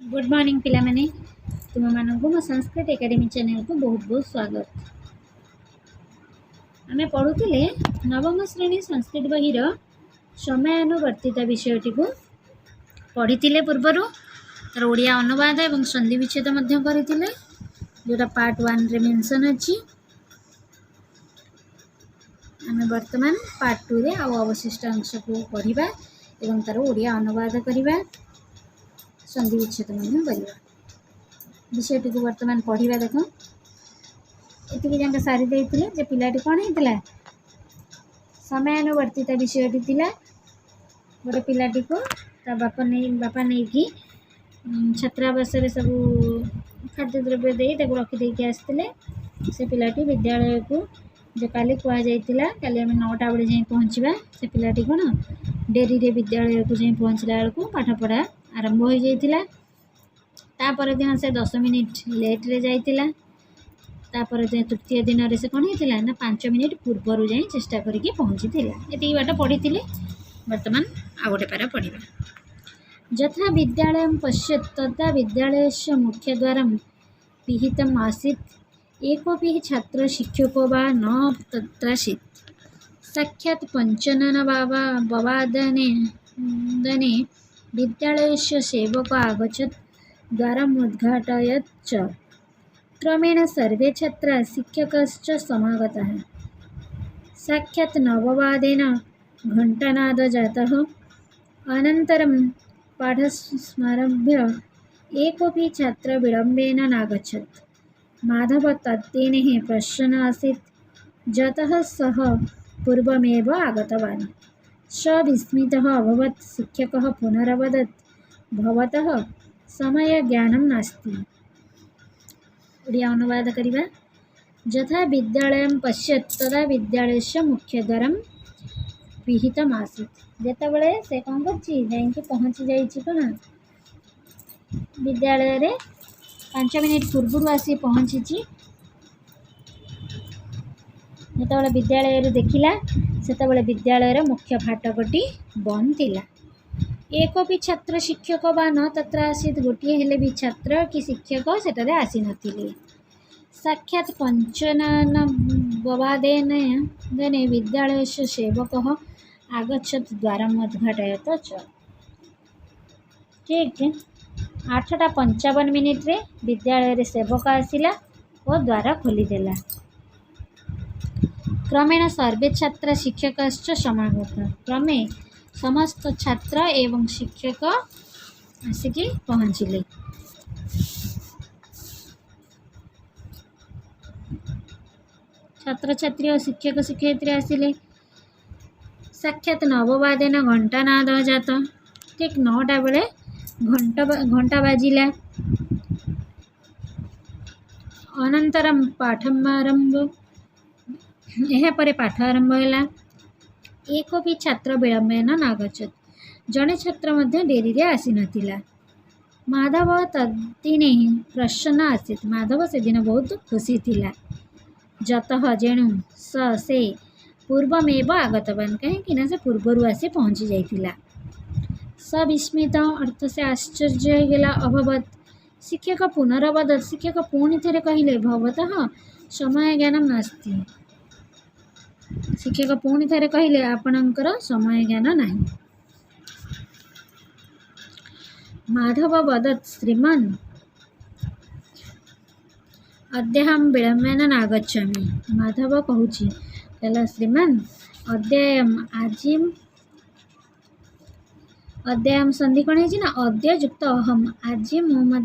Good morning पिला माने तुम मानक मो संस्कृत एकेडमी चैनल को बहुत बहुत स्वागत। आमे पढ़ुले नवम श्रेणी संस्कृत बही समयानुवर्तिता विषयटी को पढ़ी पूर्वर तार ओडिया अनुवाद और संधि विच्छेद करते जोटा पार्ट 1 रे मेंशन अच्छी। आमे वर्तमान पार्ट 2 रे आउ अवशिष्ट अंश को पढ़ा और तार ओडिया अनुवाद करवा संधि विच्छेद करवा विषयटी को वर्तमान पढ़ा। देख ये जाक सारी जे पिलाटी कौन होता समयानुवर्तिता विषयटी थिला। गोटे पिलाटी को ता बापा नहीं कि छात्रावास सब खाद्य द्रव्य दे रखीदे आसते से पिलाटी विद्यालय को जो काली कहुला काली आम 9टा बड़े जाए पहुँचा से पिलाटी कौन डेरी रे विद्यालय को जाए पहुँचला बेलू पाठ पढ़ा आरंभ हो जाता। तापर दिन से 10 मिनिट लेट रे जाइतिला। तापर दिन तृतीय दिन रे से कौन होता ना 5 मिनिट पूर्वर जाए चेष्टा करके पहुँची ये बाट पढ़ी। वर्तमान आ गोटे पारा पढ़ा। यथा विद्यालय पश्येत् तथा विद्यालयस्य मुख्यद्वार पिहितम् आसीत् एकोपि छात्र शिक्षको वा न तत्रासीत्। साक्षात् पंचननवादने विद्यालयस्य सेवक आगच्छत् द्वारम् उद्घाटयत् च। क्रमेण सर्वे छात्राः शिक्षकश्च समागताः। साक्षात् नववादने घण्टानाद जातः। अनन्तरं पाठसमारभ्य एकोपि छात्र विलम्बेन नागच्छत्। माधव तद्दिने प्रसन्नः आसीत् यतः सः पूर्वमेव आगतवान्। स विस्मितः अभवत्। शिक्षकः पुनरवदत् भवतः समय ज्ञानं नास्ति। ओडिया अनुवाद करिबा। यथा विद्यालय पश्येत् तदा विद्यालयस्य मुख्यद्वारं पिहितम् आसीत्। जेतेबेले से कौन कर पहुँची जाइए कौन विद्यालय रे 5 मिनिट पूर्व आसी पहुँची। जिते विद्यालय देखिला से विद्यालय मुख्य फाटकटी बंद थिला। एकोपि छात्र शिक्षक वा न तत्र आसीत्। गोटे हेले भी छात्र कि शिक्षक सेटारे आसी नथिले। साक्षात् पंचननवादने विद्यालयस्य सेवकः आगच्छत् द्वारम् उद्घाटयत् च। ठीक 8:55 मिनिट रे विद्यालय रे सेवक आसिला और द्वार खोलीदेला। क्रमेण सर्वे छात्र शिक्षकश्च समागत। क्रमे समस्त छात्र एवं शिक्षक आसिकी पहुँचिले। छात्र छात्री और शिक्षक शिक्षयित्री आसिले। साक्षात नववादन घंटानाद जात। ठीक 9टा बेले घंटा बाजिला। अनंतरम पाठमारंभ यह परे पाठ आरंभ होला। एकोपि छात्र विलम्बेन नागच्छत्। जड़े छात्र मध्य डेरी रे आसी नथिला। माधव तद्दिने प्रसन्न आसीत्। माधव से दिन बहुत खुशी थिला। जतः जेणु से पूर्वमेव आगतवान् कहीं से पूर्वर आसी पहुँची जाइतिला। स विस्मित अर्थ से आश्चर्य गला अभवत्। शिक्षक पुनरवदत्। शिक्षक पुणी थे कहले भवतः समय ज्ञानं नास्ति। शिक्षक पुणी थे कहले आपणकर समय ज्ञान नाही। माधव वदत् श्रीमन् अद्याहं विलम्बेन नागच्छामि। माधव कहूची कहला श्रीमान अद्यायम संधि कौन है ना अद्य युक्त अहम आज मु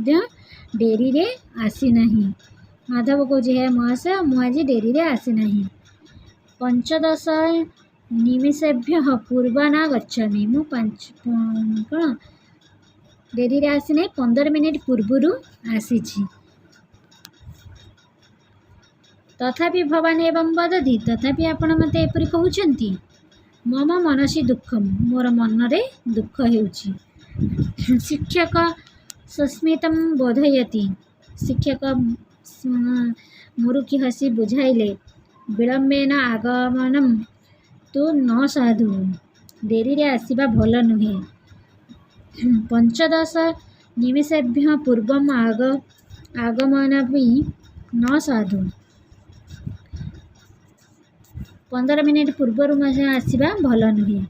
डेरी रे आसी नहीं। माधव कौच है महाशय मुझे डेरी रे आसी नहीं। 15 निमेषेभ्य पूर्वाना गच्छामि। मु कौन डेरी रे आसी नहीं 15 मिनिट पूर्वर आसी। तथापि भवान एवं वदति। तथापि आपण मते एपरि कहउछन्ति। मम मनसि दुःखम मोर मनरे दुःख हेउछि। शिक्षक सस्मितं बोधयति। शिक्षक मुरुकी हसी बुझाइले विलम्बेन आगमनम तो न साधु। डेरी रे आसीबा भल नुहे। 15 निमेषेभ्यः पूर्वम् आगमनमपि न साधु। 15 मिनिट पूर्वर आसवा भल नुहे।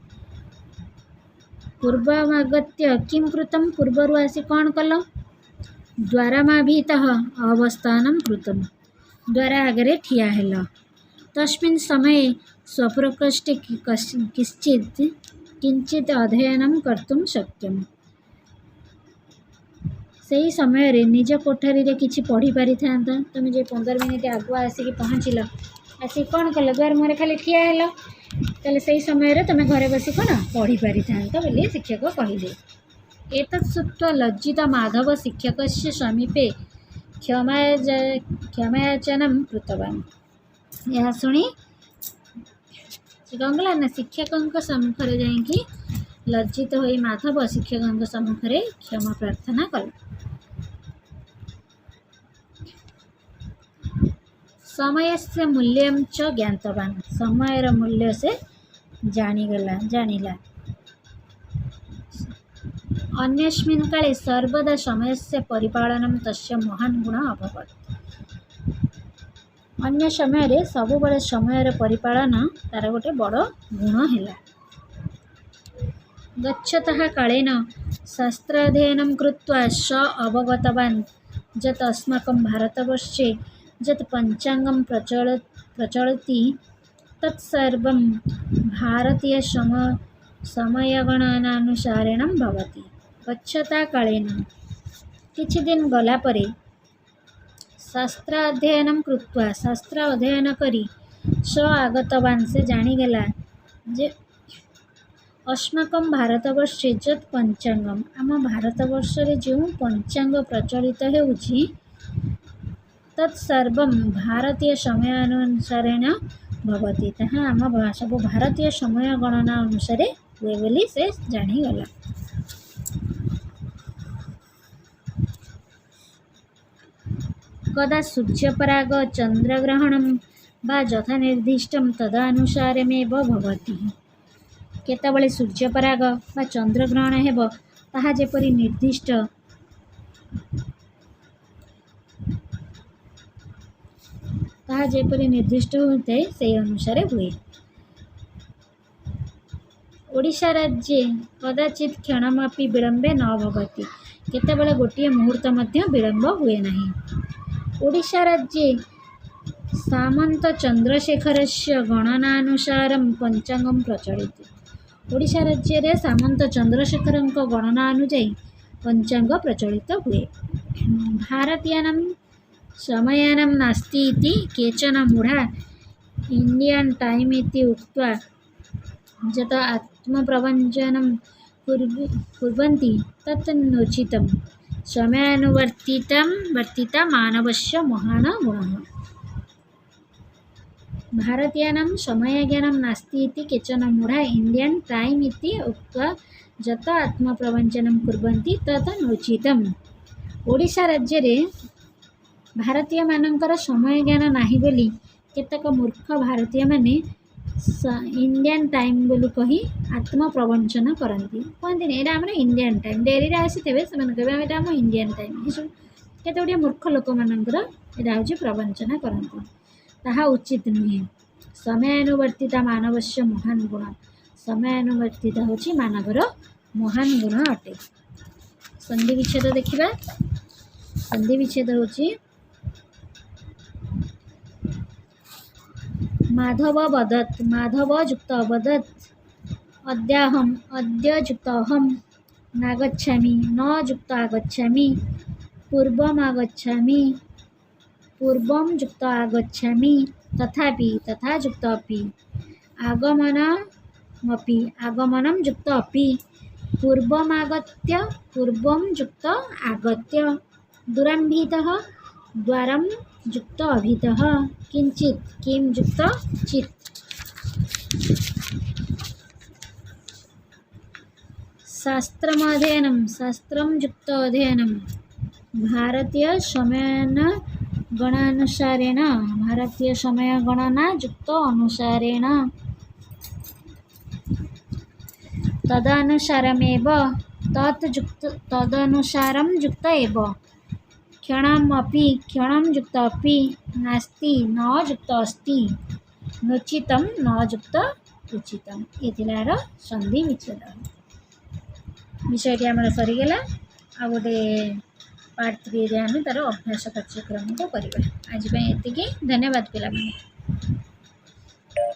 पूर्वमागत्य किं कृतं पूर्वर आसी कौन कल द्वारमाभितः अवस्थानं कृतं द्वार आगरे ठिया हेल। तस्मिन् समये स्वप्रकोष्ठे किंचित अध्ययनं कर्तुं शक्यम्। सही समय रे निज कोठरी रे किछि पढ़ी पारि थांता। तुम जे 15 मिनिट आगुआ आसिक पहुँचिल आसी कौन कल द्वार मुहरे खाली ठिया हेल ताले सही समय रे तुम घरे बसी कौन पढ़ी पारि थांता बोली शिक्षक कहिले। एतत् श्रुत्वा लज्जित माधव शिक्षकस्य समीपे क्षमायाचनं कृतवान्। यह शुणी कौन कला ना शिक्षक सम्मुखरे जाइकी लज्जित होई माधव शिक्षक सम्मुखरे क्षमा प्रार्थना कला। समयस्य मूल्यं च ज्ञातवान् समयर मूल्य से जानिला। अन्यस्मिन् काले सर्वदा समयस्य परिपालनं तस्य महान् गुण अभवत्। अन्य समय रे सबु बड़े समयर परिपालन तार गोटे बड़ गुण हैला। गच्छतः कालेन शास्त्राध्ययनं कृत्वा स अवगतवान् यत् अस्माकं भारतवर्षे यत् पञ्चाङ्गं प्रचलति तत्सर्वं भारतीय समयगणनानुसारेण भवति। गच्छता कालेन किछि दिन गला परे शास्त्राध्ययनं कृत्वा शास्त्र अध्ययन करी स आगतवान् से जानिगला जे अस्माकं भारतवर्षे यत् पञ्चाङ्गम आम भारतवर्ष रे जो पंचांग प्रचलित हेउछि तत्सर्वं भारतीय समयानुसारेण भवति। ताहा आम सब भारतीय समय गणना अनुसार हुए बोली से जानिगला। कदा सूर्यपराग चंद्रग्रहणं वा यथा निर्दिष्टं तदनुसारमेव भवति। केतबळे सूर्यपराग वा चंद्रग्रहण हेब ताहा जेपरि निर्दिष्ट होते से अनुसार हुए। ओडिशा राज्ये कदाचित क्षणमपि विलम्बे न भवति। केतबळे गोटिए मुहूर्त मध्य विलम्ब हुए नहीं। ओडिशा राज्ये सामंत चंद्रशेखरस्य गणनानुसारं पंचांगं प्रचलित। ओडिशा राज्य रे सामंत चंद्रशेखर गणना अनुजाई पंचांग प्रचलित हुए। भारतीयानां समयानां नास्ति इति केचन मूढा इंडियन टाइम इति उक्त्वा यत् आत्मप्रवञ्चनं कुर्वन्ति तत् नोचितं समयानुवर्तिता मानवस्य महान् गुणः। भारतीयानां समयज्ञानं नास्ति इति केचन मूढा इंडियन टाइम इति उक्त्वा यत् आत्मप्रवञ्चनं कुर्वन्ति तत् नोचितम्। ओडिशा राज्य रे भारतीय मानकर समय ज्ञान नाही बोली केतक मूर्ख भारतीय माने इंडियन टाइम बोली कही आत्मप्रवञ्चन करती कहते एटा आम इंडियन टाइम डेरी आसीथे से आम इंडियन टाइम केते गुड़िया मूर्ख लोक मानकर यहाँ हूँ प्रवञ्चना करती ताहा उचित नुहे। समयानुवर्तिता मानवस्य महान गुण समयानुवर्तिता होची मानवर महान गुण अटे। संधि विच्छेद देखिबा। संधि विच्छेद होची माधव वदत् माधव युक्त वदत् अद्याहम् अद्य युक्त अहं नागच्छामि न युक्त आगच्छामि पूर्वमागच्छामि पूर्वं युक्त आगच्छामि तथापि तथा युक्त अपि आगमनमपि आगमनं युक्त अपि पूर्वमागत्य पूर्वं युक्त आगत्य दुरान्वितः द्वारं युक्त अभितः किंचित किं युक्त चित्। शास्त्रमध्ययनं शास्त्रं युक्त अध्ययनं भारतीय समयन गणानुसारेण भारतीय समय गणना युक्त अनुसारेण तदनुसारमेव तत् युक्त तदनुसारं युक्त एव क्षणं युक्त अपि नास्ति न युक्त अस्ति नोचितं न युक्त उचितम ये थिलार संधि विच्छेद विषयटी आमर सरीगला आ गोटे पार्ट 3 रे आम तार अभ्यास कार्यक्रम को करवा आज एति धन्यवाद पिला।